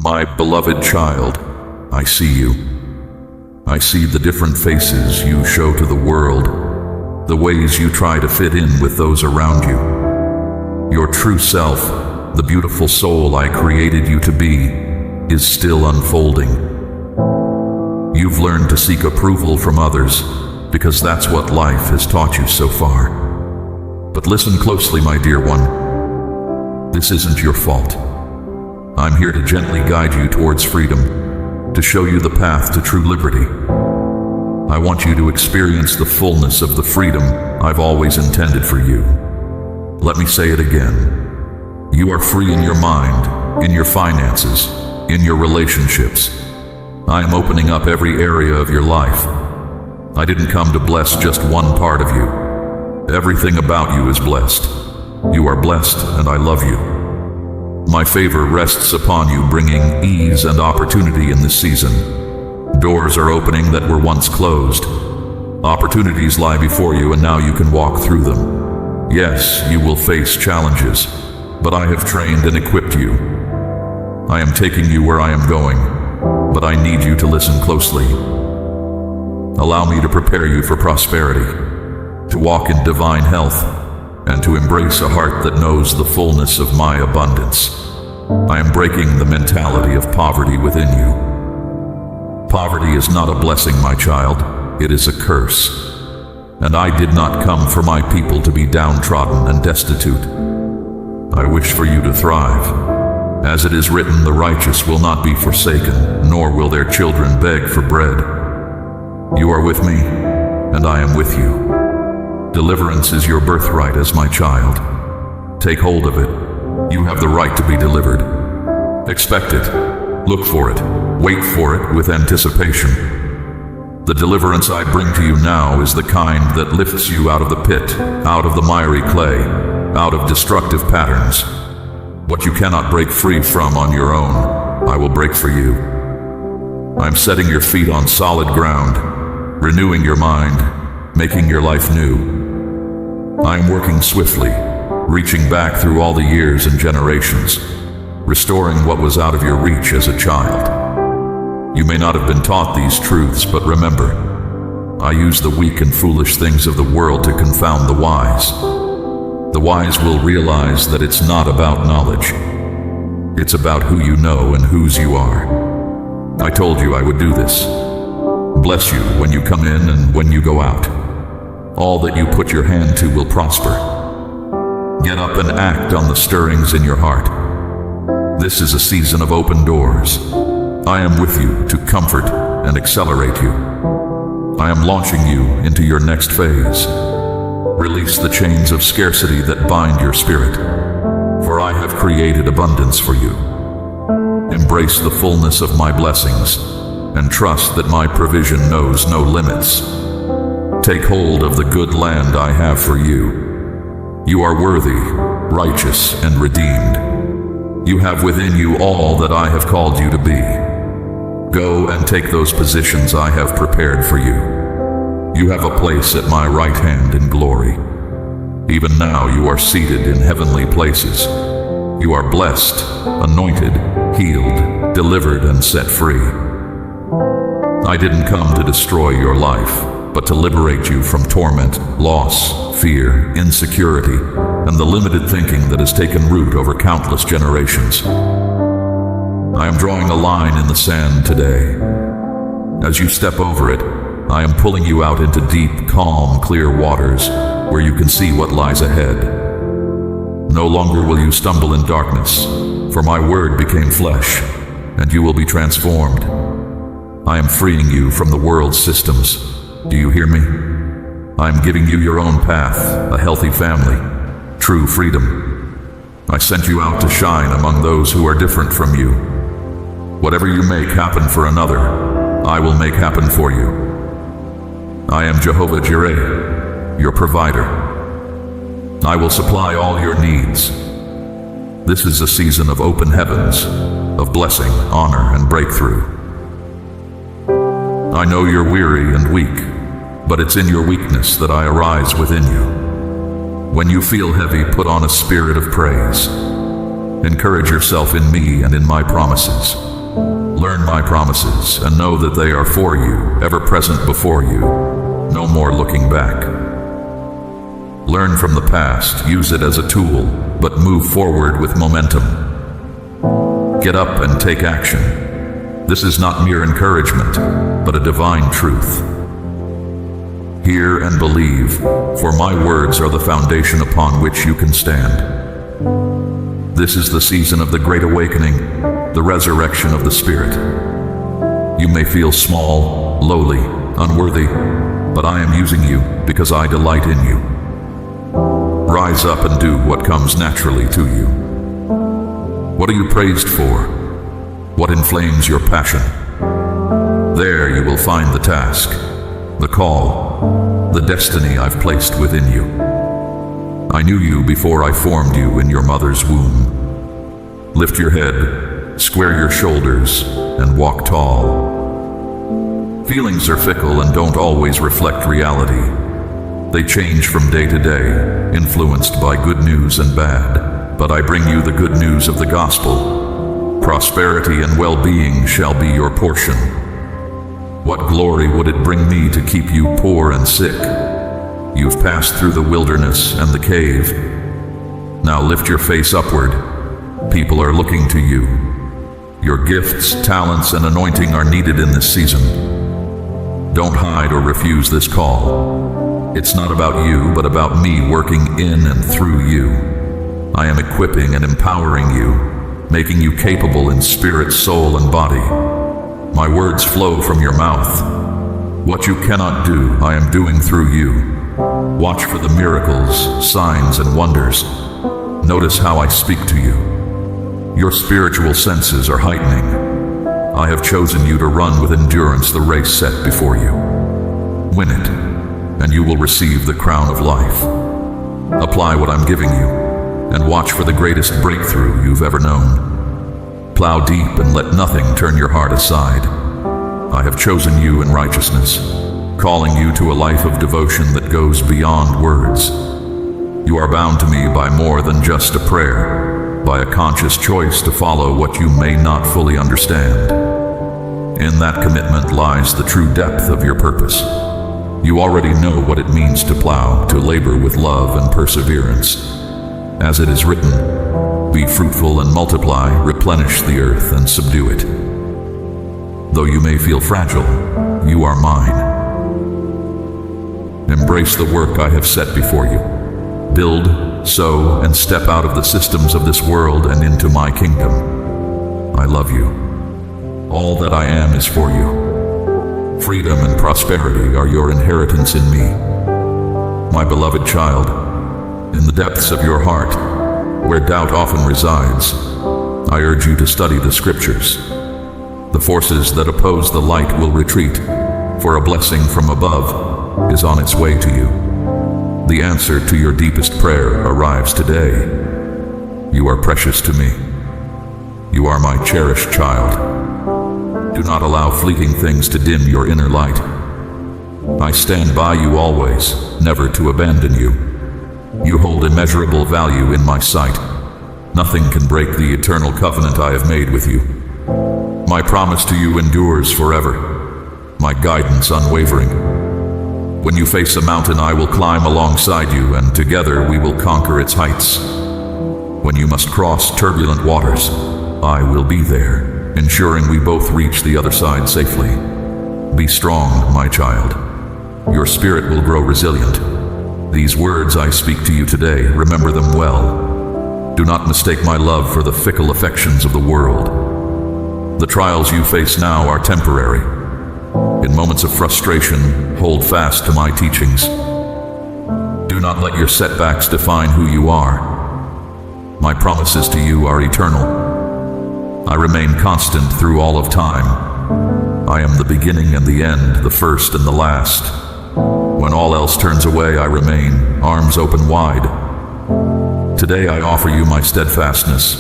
My beloved child, I see you. I see the different faces you show to the world, the ways you try to fit in with those around you. Your true self, the beautiful soul I created you to be, is still unfolding. You've learned to seek approval from others because that's what life has taught you so far. But listen closely, my dear one. This isn't your fault. I'm here to gently guide you towards freedom, to show you the path to true liberty. I want you to experience the fullness of the freedom I've always intended for you. Let me say it again. You are free in your mind, in your finances, in your relationships. I am opening up every area of your life. I didn't come to bless just one part of you. Everything about you is blessed. You are blessed, and I love you. My favor rests upon you, bringing ease and opportunity in this season. Doors are opening that were once closed. Opportunities lie before you, and now you can walk through them. Yes, you will face challenges, but I have trained and equipped you. I am taking you where I am going, but I need you to listen closely. Allow me to prepare you for prosperity, to walk in divine health, and to embrace a heart that knows the fullness of my abundance. I am breaking the mentality of poverty within you. Poverty is not a blessing, my child. It is a curse. And I did not come for my people to be downtrodden and destitute. I wish for you to thrive. As it is written, the righteous will not be forsaken, nor will their children beg for bread. You are with me, and I am with you. Deliverance is your birthright as my child. Take hold of it. You have the right to be delivered. Expect it. Look for it. Wait for it with anticipation. The deliverance I bring to you now is the kind that lifts you out of the pit, out of the miry clay, out of destructive patterns. What you cannot break free from on your own, I will break for you. I'm setting your feet on solid ground, renewing your mind, making your life new. I am working swiftly, reaching back through all the years and generations, restoring what was out of your reach as a child. You may not have been taught these truths, but remember, I use the weak and foolish things of the world to confound the wise. The wise will realize that it's not about knowledge. It's about who you know and whose you are. I told you I would do this. Bless you when you come in and when you go out. All that you put your hand to will prosper. Get up and act on the stirrings in your heart. This is a season of open doors. I am with you to comfort and accelerate you. I am launching you into your next phase. Release the chains of scarcity that bind your spirit, for I have created abundance for you. Embrace the fullness of my blessings and trust that my provision knows no limits. Take hold of the good land I have for you. You are worthy, righteous, and redeemed. You have within you all that I have called you to be. Go and take those positions I have prepared for you. You have a place at my right hand in glory. Even now you are seated in heavenly places. You are blessed, anointed, healed, delivered, and set free. I didn't come to destroy your life, but to liberate you from torment, loss, fear, insecurity, and the limited thinking that has taken root over countless generations. I am drawing a line in the sand today. As you step over it, I am pulling you out into deep, calm, clear waters where you can see what lies ahead. No longer will you stumble in darkness, for my word became flesh, and you will be transformed. I am freeing you from the world's systems. Do you hear me? I am giving you your own path, a healthy family, true freedom. I sent you out to shine among those who are different from you. Whatever you make happen for another, I will make happen for you. I am Jehovah Jireh, your provider. I will supply all your needs. This is a season of open heavens, of blessing, honor, and breakthrough. I know you're weary and weak, but it's in your weakness that I arise within you. When you feel heavy, put on a spirit of praise. Encourage yourself in me and in my promises. Learn my promises and know that they are for you, ever present before you. No more looking back. Learn from the past, use it as a tool, but move forward with momentum. Get up and take action. This is not mere encouragement, but a divine truth. Hear and believe, for my words are the foundation upon which you can stand. This is the season of the Great Awakening, the resurrection of the Spirit. You may feel small, lowly, unworthy, but I am using you because I delight in you. Rise up and do what comes naturally to you. What are you praised for? What inflames your passion? There you will find the task, the call, the destiny I've placed within you. I knew you before I formed you in your mother's womb. Lift your head, square your shoulders, and walk tall. Feelings are fickle and don't always reflect reality. They change from day to day, influenced by good news and bad. But I bring you the good news of the gospel. Prosperity and well-being shall be your portion. What glory would it bring me to keep you poor and sick? You've passed through the wilderness and the cave. Now lift your face upward. People are looking to you. Your gifts, talents, and anointing are needed in this season. Don't hide or refuse this call. It's not about you, but about me working in and through you. I am equipping and empowering you, making you capable in spirit, soul, and body. My words flow from your mouth. What you cannot do, I am doing through you. Watch for the miracles, signs, and wonders. Notice how I speak to you. Your spiritual senses are heightening. I have chosen you to run with endurance the race set before you. Win it, and you will receive the crown of life. Apply what I'm giving you, and watch for the greatest breakthrough you've ever known. Plow deep and let nothing turn your heart aside. I have chosen you in righteousness, calling you to a life of devotion that goes beyond words. You are bound to me by more than just a prayer, by a conscious choice to follow what you may not fully understand. In that commitment lies the true depth of your purpose. You already know what it means to plow, to labor with love and perseverance. As it is written, be fruitful and multiply, replenish the earth and subdue it. Though you may feel fragile, you are mine. Embrace the work I have set before you. Build, sow, and step out of the systems of this world and into my kingdom. I love you. All that I am is for you. Freedom and prosperity are your inheritance in me. My beloved child, in the depths of your heart, where doubt often resides, I urge you to study the scriptures. The forces that oppose the light will retreat, for a blessing from above is on its way to you. The answer to your deepest prayer arrives today. You are precious to me. You are my cherished child. Do not allow fleeting things to dim your inner light. I stand by you always, never to abandon you. You hold immeasurable value in my sight. Nothing can break the eternal covenant I have made with you. My promise to you endures forever, my guidance unwavering. When you face a mountain, I will climb alongside you, and together we will conquer its heights. When you must cross turbulent waters, I will be there, ensuring we both reach the other side safely. Be strong, my child. Your spirit will grow resilient. These words I speak to you today, remember them well. Do not mistake my love for the fickle affections of the world. The trials you face now are temporary. In moments of frustration, hold fast to my teachings. Do not let your setbacks define who you are. My promises to you are eternal. I remain constant through all of time. I am the beginning and the end, the first and the last. When all else turns away, I remain, arms open wide. Today I offer you my steadfastness.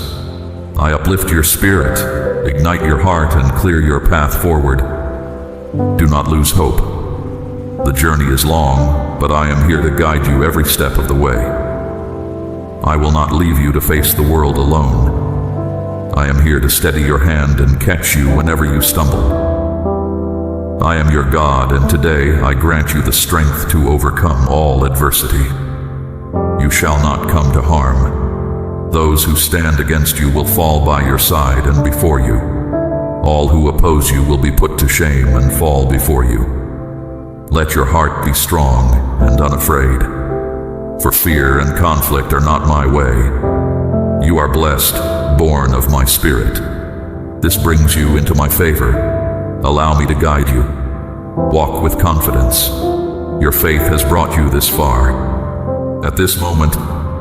I uplift your spirit, ignite your heart, and clear your path forward. Do not lose hope. The journey is long, but I am here to guide you every step of the way. I will not leave you to face the world alone. I am here to steady your hand and catch you whenever you stumble. I am your God, and today I grant you the strength to overcome all adversity. You shall not come to harm. Those who stand against you will fall by your side and before you. All who oppose you will be put to shame and fall before you. Let your heart be strong and unafraid, for fear and conflict are not my way. You are blessed, born of my spirit. This brings you into my favor. Allow me to guide you. Walk with confidence. Your faith has brought you this far. At this moment,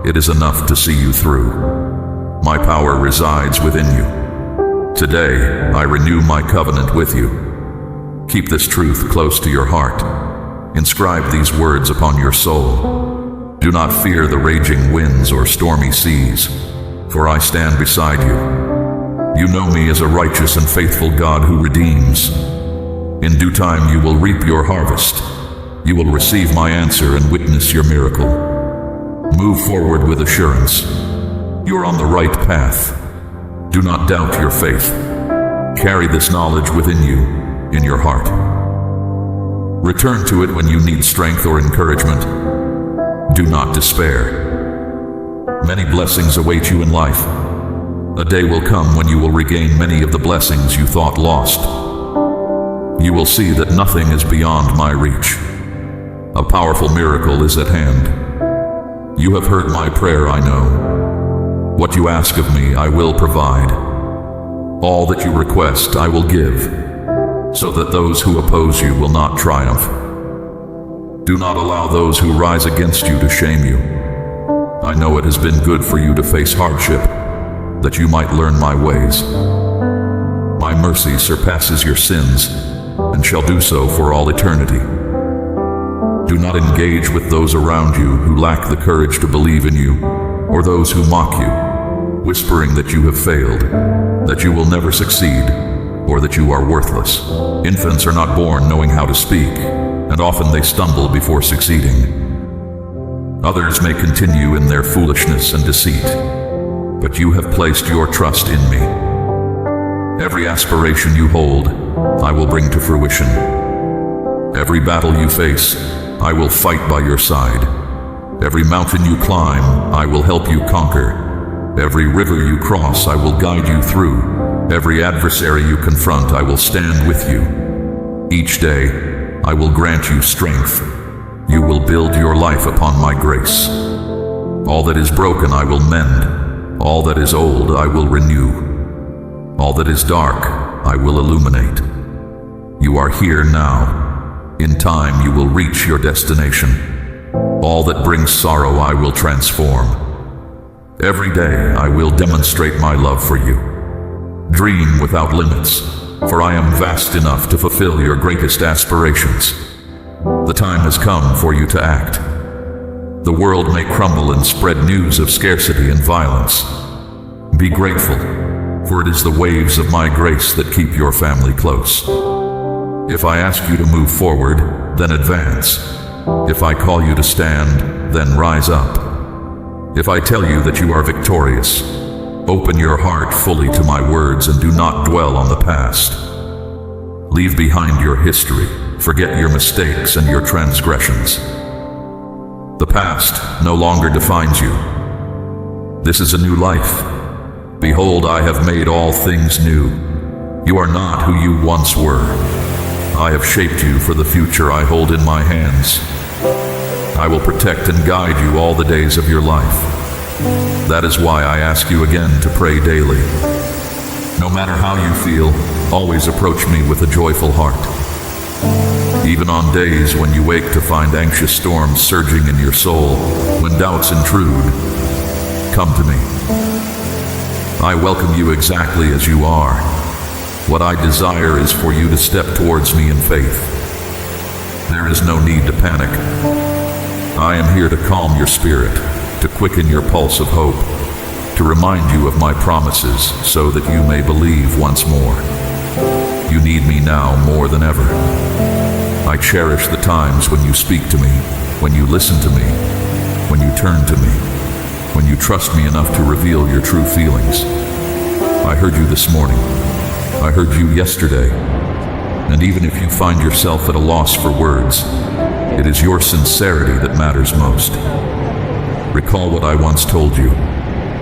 it is enough to see you through. My power resides within you. Today, I renew my covenant with you. Keep this truth close to your heart. Inscribe these words upon your soul. Do not fear the raging winds or stormy seas, for I stand beside you. You know me as a righteous and faithful God who redeems. In due time you will reap your harvest. You will receive my answer and witness your miracle. Move forward with assurance. You are on the right path. Do not doubt your faith. Carry this knowledge within you, in your heart. Return to it when you need strength or encouragement. Do not despair. Many blessings await you in life. A day will come when you will regain many of the blessings you thought lost. You will see that nothing is beyond my reach. A powerful miracle is at hand. You have heard my prayer, I know. What you ask of me, I will provide. All that you request, I will give, so that those who oppose you will not triumph. Do not allow those who rise against you to shame you. I know it has been good for you to face hardship, that you might learn my ways. My mercy surpasses your sins, and shall do so for all eternity. Do not engage with those around you who lack the courage to believe in you, or those who mock you, whispering that you have failed, that you will never succeed, or that you are worthless. Infants are not born knowing how to speak, and often they stumble before succeeding. Others may continue in their foolishness and deceit, but you have placed your trust in me. Every aspiration you hold, I will bring to fruition. Every battle you face, I will fight by your side. Every mountain you climb, I will help you conquer. Every river you cross, I will guide you through. Every adversary you confront, I will stand with you. Each day, I will grant you strength. You will build your life upon my grace. All that is broken, I will mend. All that is old, I will renew. All that is dark, I will illuminate. You are here now. In time, you will reach your destination. All that brings sorrow, I will transform. Every day, I will demonstrate my love for you. Dream without limits, for I am vast enough to fulfill your greatest aspirations. The time has come for you to act. The world may crumble and spread news of scarcity and violence. Be grateful, for it is the waves of my grace that keep your family close. If I ask you to move forward, then advance. If I call you to stand, then rise up. If I tell you that you are victorious, open your heart fully to my words and do not dwell on the past. Leave behind your history, forget your mistakes and your transgressions. The past no longer defines you. This is a new life. Behold, I have made all things new. You are not who you once were. I have shaped you for the future I hold in my hands. I will protect and guide you all the days of your life. That is why I ask you again to pray daily. No matter how you feel, always approach me with a joyful heart. Even on days when you wake to find anxious storms surging in your soul, when doubts intrude, come to me. I welcome you exactly as you are. What I desire is for you to step towards me in faith. There is no need to panic. I am here to calm your spirit, to quicken your pulse of hope, to remind you of my promises so that you may believe once more. You need me now more than ever. I cherish the times when you speak to me, when you listen to me, when you turn to me, when you trust me enough to reveal your true feelings. I heard you this morning. I heard you yesterday. And even if you find yourself at a loss for words, it is your sincerity that matters most. Recall what I once told you.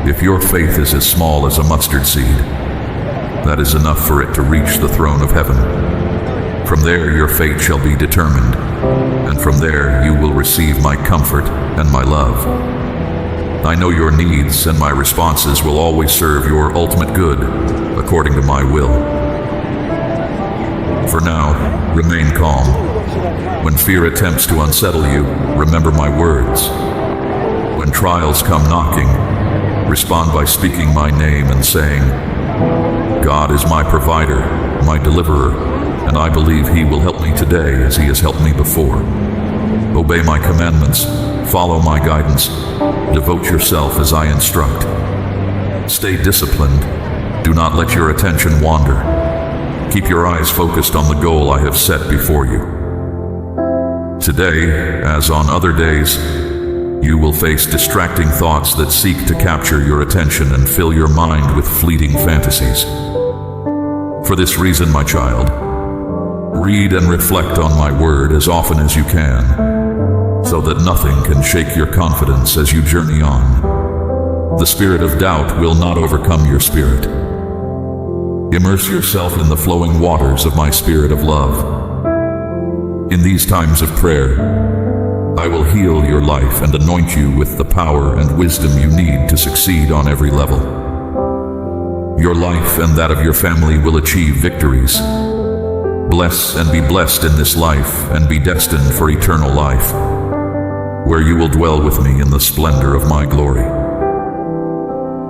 If your faith is as small as a mustard seed, that is enough for it to reach the throne of heaven. From there your fate shall be determined, and from there you will receive my comfort and my love. I know your needs, and my responses will always serve your ultimate good, according to my will. For now, remain calm. When fear attempts to unsettle you, remember my words. When trials come knocking, respond by speaking my name and saying, God is my provider, my deliverer, and I believe He will help me today as He has helped me before. Obey my commandments, follow my guidance, devote yourself as I instruct. Stay disciplined, do not let your attention wander. Keep your eyes focused on the goal I have set before you. Today, as on other days, you will face distracting thoughts that seek to capture your attention and fill your mind with fleeting fantasies. For this reason, my child, read and reflect on my word as often as you can, so that nothing can shake your confidence as you journey on. The spirit of doubt will not overcome your spirit. Immerse yourself in the flowing waters of my spirit of love. In these times of prayer, I will heal your life and anoint you with the power and wisdom you need to succeed on every level. Your life and that of your family will achieve victories. Bless and be blessed in this life, and be destined for eternal life, where you will dwell with me in the splendor of my glory.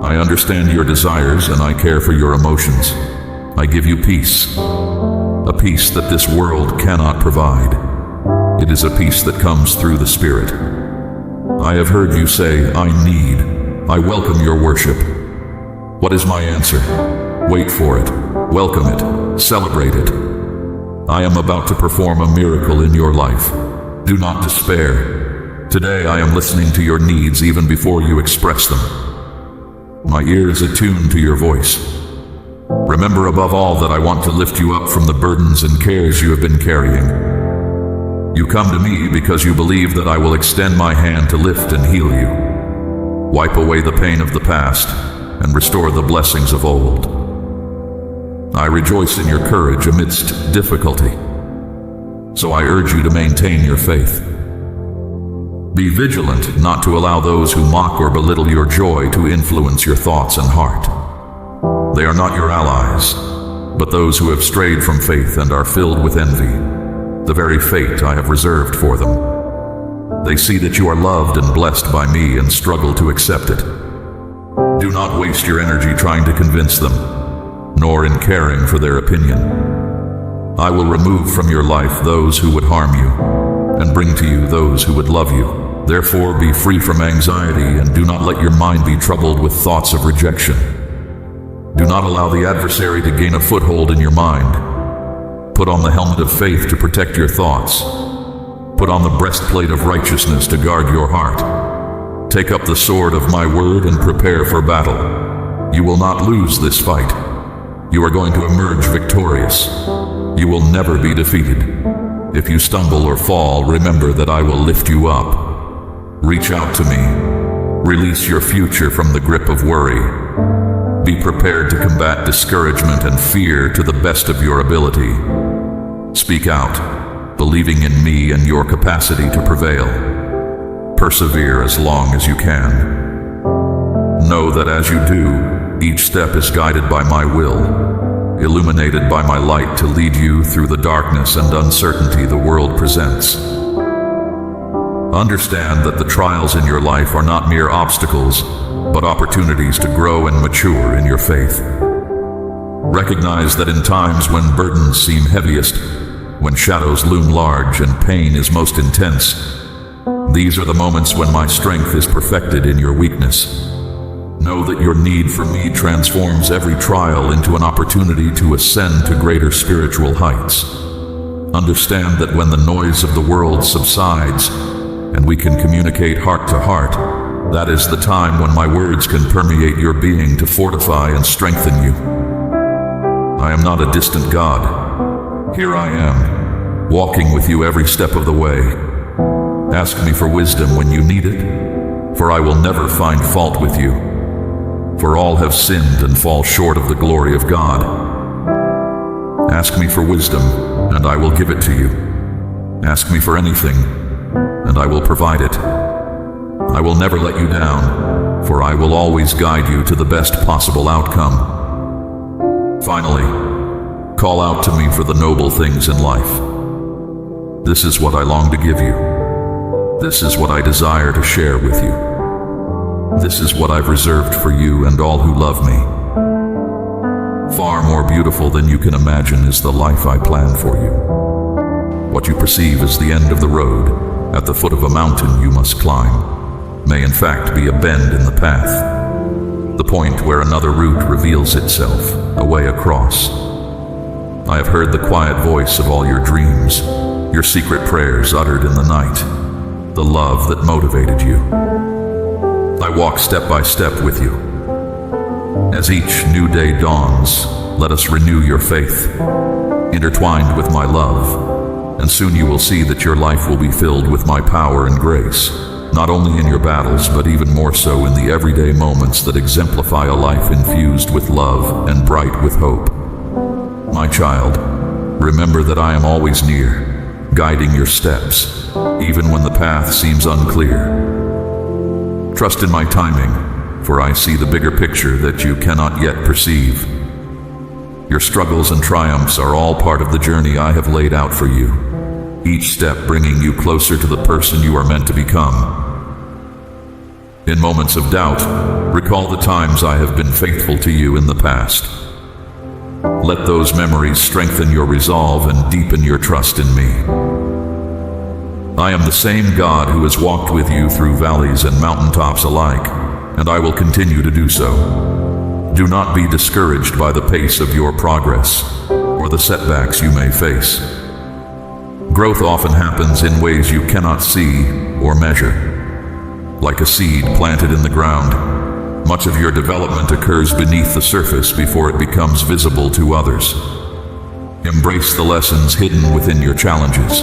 I understand your desires and I care for your emotions. I give you peace, a peace that this world cannot provide. It is a peace that comes through the Spirit. I have heard you say, I welcome your worship. What is my answer? Wait for it, welcome it, celebrate it. I am about to perform a miracle in your life. Do not despair. Today I am listening to your needs even before you express them. My ear is attuned to your voice. Remember above all that I want to lift you up from the burdens and cares you have been carrying. You come to me because you believe that I will extend my hand to lift and heal you, wipe away the pain of the past, and restore the blessings of old. I rejoice in your courage amidst difficulty, so I urge you to maintain your faith. Be vigilant not to allow those who mock or belittle your joy to influence your thoughts and heart. They are not your allies, but those who have strayed from faith and are filled with envy, the very fate I have reserved for them. They see that you are loved and blessed by me and struggle to accept it. Do not waste your energy trying to convince them, nor in caring for their opinion. I will remove from your life those who would harm you, and bring to you those who would love you. Therefore, be free from anxiety and do not let your mind be troubled with thoughts of rejection. Do not allow the adversary to gain a foothold in your mind. Put on the helmet of faith to protect your thoughts. Put on the breastplate of righteousness to guard your heart. Take up the sword of my word and prepare for battle. You will not lose this fight. You are going to emerge victorious. You will never be defeated. If you stumble or fall, remember that I will lift you up. Reach out to me. Release your future from the grip of worry. Be prepared to combat discouragement and fear to the best of your ability. Speak out, believing in me and your capacity to prevail. Persevere as long as you can. Know that as you do, each step is guided by my will, illuminated by my light to lead you through the darkness and uncertainty the world presents. Understand that the trials in your life are not mere obstacles, but opportunities to grow and mature in your faith. Recognize that in times when burdens seem heaviest, when shadows loom large and pain is most intense, these are the moments when my strength is perfected in your weakness. Know that your need for me transforms every trial into an opportunity to ascend to greater spiritual heights. Understand that when the noise of the world subsides and we can communicate heart to heart, That is the time when my words can permeate your being to fortify and strengthen you. I am not a distant God. Here I am, walking with you every step of the way. Ask me for wisdom when you need it, for I will never find fault with you. For all have sinned and fall short of the glory of God. Ask me for wisdom, and I will give it to you. Ask me for anything, and I will provide it. I will never let you down, for I will always guide you to the best possible outcome. Finally, call out to me for the noble things in life. This is what I long to give you. This is what I desire to share with you. This is what I've reserved for you and all who love me. Far more beautiful than you can imagine is the life I plan for you. What you perceive as the end of the road, at the foot of a mountain you must climb, may in fact be a bend in the path, the point where another route reveals itself, a way across. I have heard the quiet voice of all your dreams, your secret prayers uttered in the night, the love that motivated you. I walk step by step with you. As each new day dawns, let us renew your faith, intertwined with my love, and soon you will see that your life will be filled with my power and grace, not only in your battles, but even more so in the everyday moments that exemplify a life infused with love and bright with hope. My child, remember that I am always near, guiding your steps, even when the path seems unclear. Trust in my timing, for I see the bigger picture that you cannot yet perceive. Your struggles and triumphs are all part of the journey I have laid out for you, each step bringing you closer to the person you are meant to become. In moments of doubt, recall the times I have been faithful to you in the past. Let those memories strengthen your resolve and deepen your trust in me. I am the same God who has walked with you through valleys and mountaintops alike, and I will continue to do so. Do not be discouraged by the pace of your progress or the setbacks you may face. Growth often happens in ways you cannot see or measure. Like a seed planted in the ground, much of your development occurs beneath the surface before it becomes visible to others. Embrace the lessons hidden within your challenges.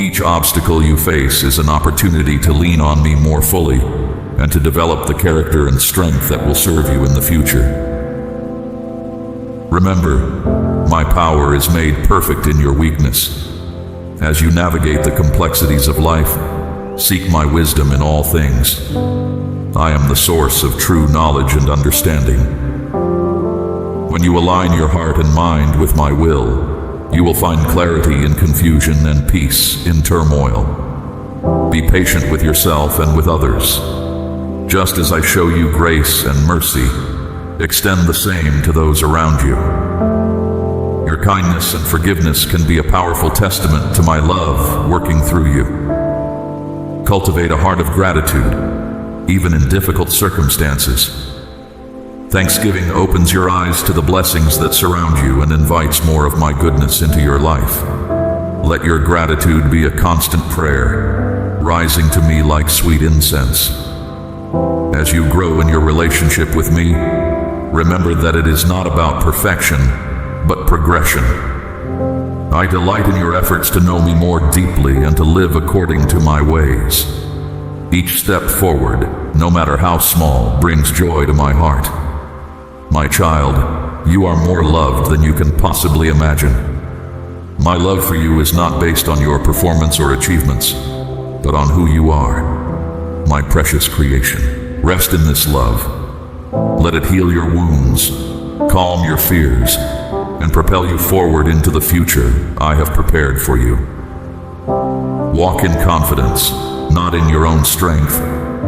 Each obstacle you face is an opportunity to lean on me more fully and to develop the character and strength that will serve you in the future. Remember, my power is made perfect in your weakness. As you navigate the complexities of life, seek my wisdom in all things. I am the source of true knowledge and understanding. When you align your heart and mind with my will, you will find clarity in confusion and peace in turmoil. Be patient with yourself and with others. Just as I show you grace and mercy, extend the same to those around you. Your kindness and forgiveness can be a powerful testament to my love working through you. Cultivate a heart of gratitude, even in difficult circumstances. Thanksgiving opens your eyes to the blessings that surround you and invites more of my goodness into your life. Let your gratitude be a constant prayer, rising to me like sweet incense. As you grow in your relationship with me, remember that it is not about perfection, but progression. I delight in your efforts to know me more deeply and to live according to my ways. Each step forward, no matter how small, brings joy to my heart. My child, you are more loved than you can possibly imagine. My love for you is not based on your performance or achievements, but on who you are, my precious creation. Rest in this love. Let it heal your wounds, calm your fears, and propel you forward into the future I have prepared for you. Walk in confidence, not in your own strength,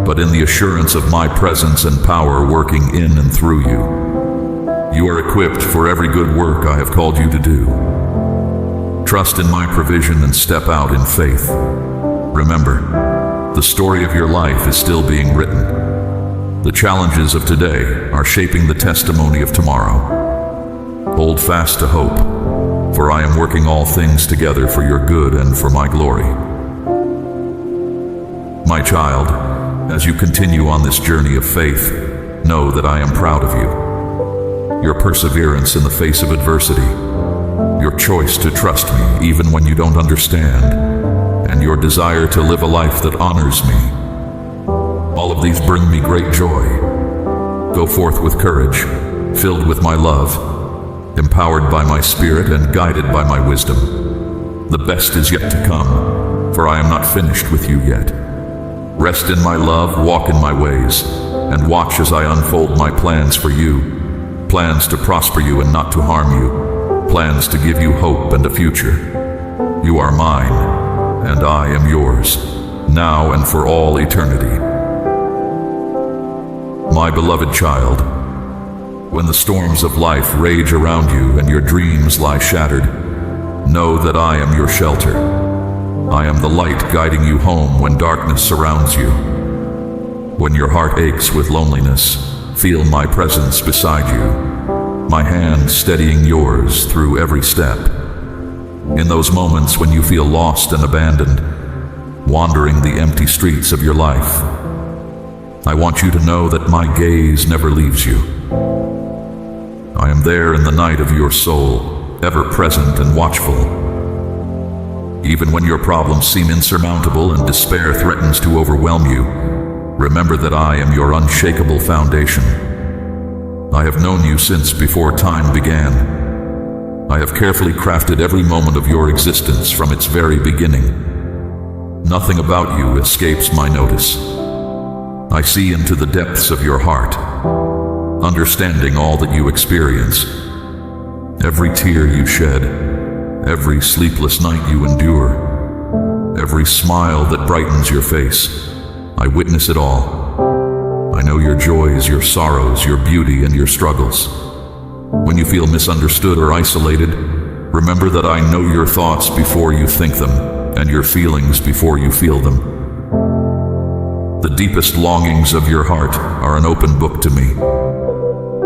but in the assurance of my presence and power working in and through you. You are equipped for every good work I have called you to do. Trust in my provision and step out in faith. Remember, the story of your life is still being written. The challenges of today are shaping the testimony of tomorrow. Hold fast to hope, for I am working all things together for your good and for my glory. My child, As you continue on this journey of faith, know that I am proud of you. Your perseverance in the face of adversity, your choice to trust me even when you don't understand, and your desire to live a life that honors me. All of these bring me great joy. Go forth with courage, filled with my love, empowered by my spirit and guided by my wisdom. The best is yet to come, for I am not finished with you yet. Rest in my love, walk in my ways, and watch as I unfold my plans for you. Plans to prosper you and not to harm you. Plans to give you hope and a future. You are mine, and I am yours, now and for all eternity. My beloved child, when the storms of life rage around you and your dreams lie shattered, know that I am your shelter. I am the light guiding you home when darkness surrounds you. When your heart aches with loneliness, feel my presence beside you, my hand steadying yours through every step. In those moments when you feel lost and abandoned, wandering the empty streets of your life, I want you to know that my gaze never leaves you. I am there in the night of your soul, ever present and watchful. Even when your problems seem insurmountable and despair threatens to overwhelm you, remember that I am your unshakable foundation. I have known you since before time began. I have carefully crafted every moment of your existence from its very beginning. Nothing about you escapes my notice. I see into the depths of your heart, understanding all that you experience. Every tear you shed, every sleepless night you endure, every smile that brightens your face, I witness it all. I know your joys, your sorrows, your beauty, and your struggles. When you feel misunderstood or isolated, remember that I know your thoughts before you think them, and your feelings before you feel them. The deepest longings of your heart are an open book to me.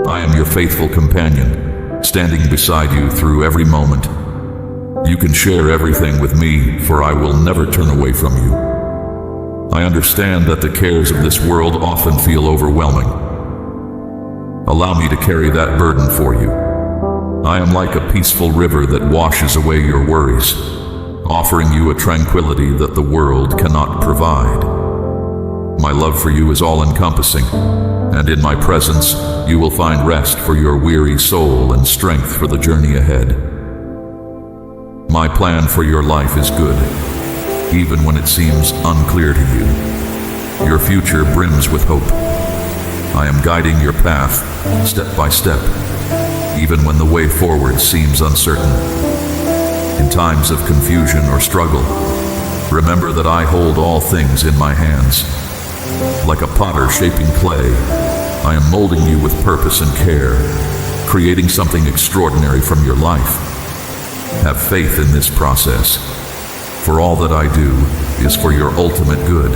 I am your faithful companion, standing beside you through every moment. You can share everything with me, for I will never turn away from you. I understand that the cares of this world often feel overwhelming. Allow me to carry that burden for you. I am like a peaceful river that washes away your worries, offering you a tranquility that the world cannot provide. My love for you is all-encompassing, and in my presence, you will find rest for your weary soul and strength for the journey ahead. My plan for your life is good, even when it seems unclear to you. Your future brims with hope. I am guiding your path, step by step, even when the way forward seems uncertain. In times of confusion or struggle, remember that I hold all things in my hands. Like a potter shaping clay, I am molding you with purpose and care, creating something extraordinary from your life. Have faith in this process, for all that I do is for your ultimate good.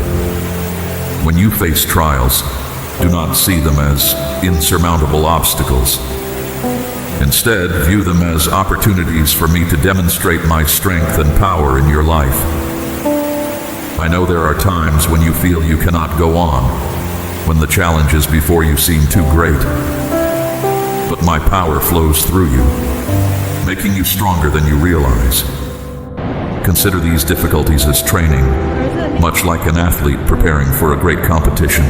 When you face trials, do not see them as insurmountable obstacles. Instead, view them as opportunities for me to demonstrate my strength and power in your life. I know there are times when you feel you cannot go on, when the challenges before you seem too great. But my power flows through you, making you stronger than you realize. Consider these difficulties as training, much like an athlete preparing for a great competition.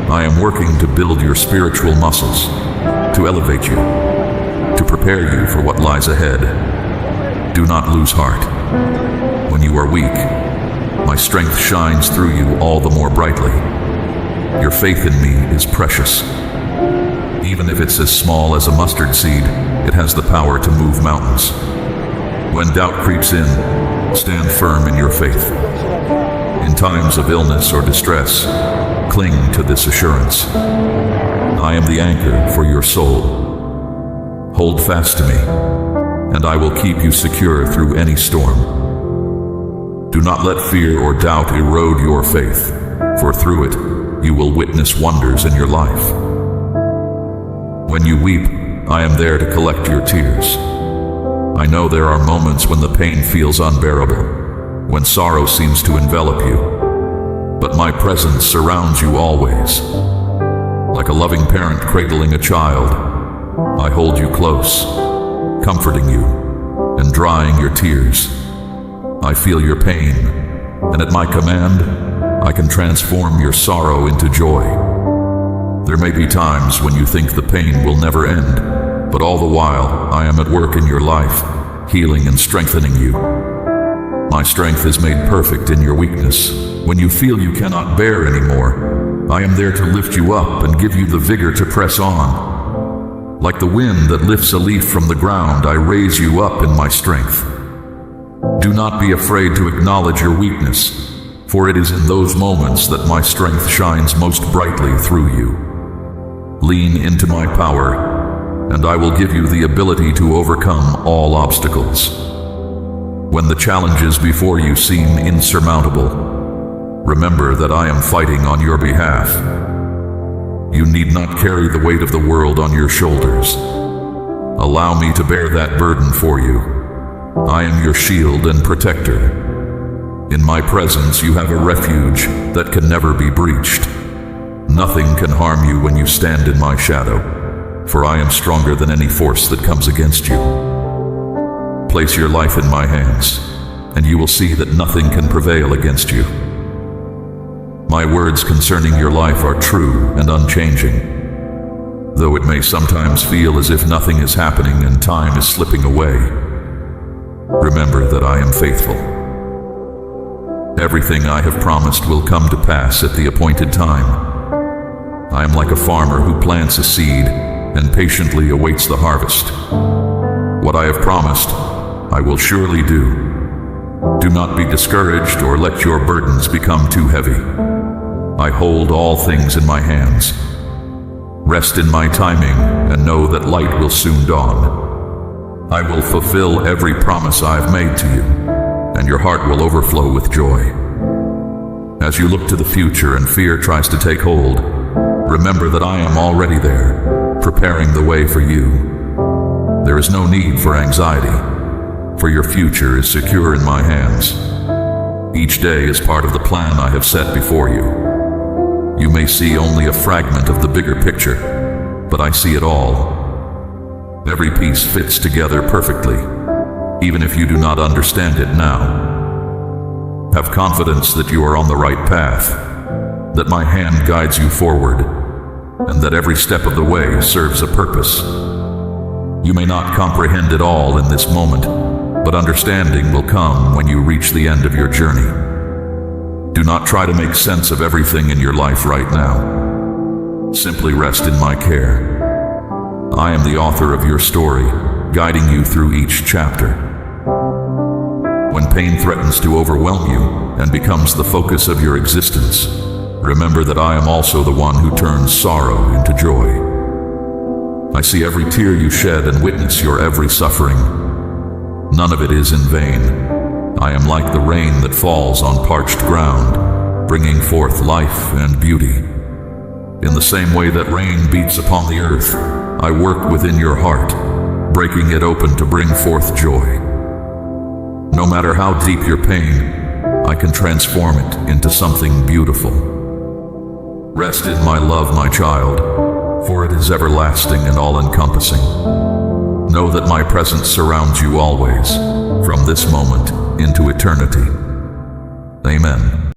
I am working to build your spiritual muscles, to elevate you, to prepare you for what lies ahead. Do not lose heart. When you are weak, my strength shines through you all the more brightly. Your faith in me is precious. Even if it's as small as a mustard seed, it has the power to move mountains. When doubt creeps in, stand firm in your faith. In times of illness or distress, cling to this assurance. I am the anchor for your soul. Hold fast to me, and I will keep you secure through any storm. Do not let fear or doubt erode your faith, for through it, you will witness wonders in your life. When you weep, I am there to collect your tears. I know there are moments when the pain feels unbearable, when sorrow seems to envelop you. but my presence surrounds you always. Like a loving parent cradling a child, I hold you close, comforting you and drying your tears. I feel your pain, and at my command, I can transform your sorrow into joy. There may be times when you think the pain will never end, but all the while I am at work in your life, healing and strengthening you. My strength is made perfect in your weakness. When you feel you cannot bear anymore, I am there to lift you up and give you the vigor to press on. Like the wind that lifts a leaf from the ground, I raise you up in my strength. Do not be afraid to acknowledge your weakness, for it is in those moments that my strength shines most brightly through you. Lean into my power, and I will give you the ability to overcome all obstacles. When the challenges before you seem insurmountable, remember that I am fighting on your behalf. You need not carry the weight of the world on your shoulders. Allow me to bear that burden for you. I am your shield and protector. In my presence you have a refuge that can never be breached. Nothing can harm you when you stand in my shadow, for I am stronger than any force that comes against you. Place your life in my hands, and you will see that nothing can prevail against you. My words concerning your life are true and unchanging, though it may sometimes feel as if nothing is happening and time is slipping away. Remember that I am faithful. Everything I have promised will come to pass at the appointed time. I am like a farmer who plants a seed and patiently awaits the harvest. What I have promised, I will surely do. Do not be discouraged or let your burdens become too heavy. I hold all things in my hands. Rest in my timing and know that light will soon dawn. I will fulfill every promise I have made to you, and your heart will overflow with joy. As you look to the future and fear tries to take hold, remember that I am already there, preparing the way for you. There is no need for anxiety, for your future is secure in my hands. Each day is part of the plan I have set before you. You may see only a fragment of the bigger picture, but I see it all. Every piece fits together perfectly, even if you do not understand it now. Have confidence that you are on the right path, that my hand guides you forward, and that every step of the way serves a purpose. You may not comprehend it all in this moment, but understanding will come when you reach the end of your journey. Do not try to make sense of everything in your life right now. Simply rest in my care. I am the author of your story, guiding you through each chapter. When pain threatens to overwhelm you and becomes the focus of your existence, remember that I am also the one who turns sorrow into joy. I see every tear you shed and witness your every suffering. None of it is in vain. I am like the rain that falls on parched ground, bringing forth life and beauty. In the same way that rain beats upon the earth, I work within your heart, breaking it open to bring forth joy. No matter how deep your pain, I can transform it into something beautiful. Rest in my love, my child, for it is everlasting and all-encompassing. Know that my presence surrounds you always, from this moment into eternity. Amen.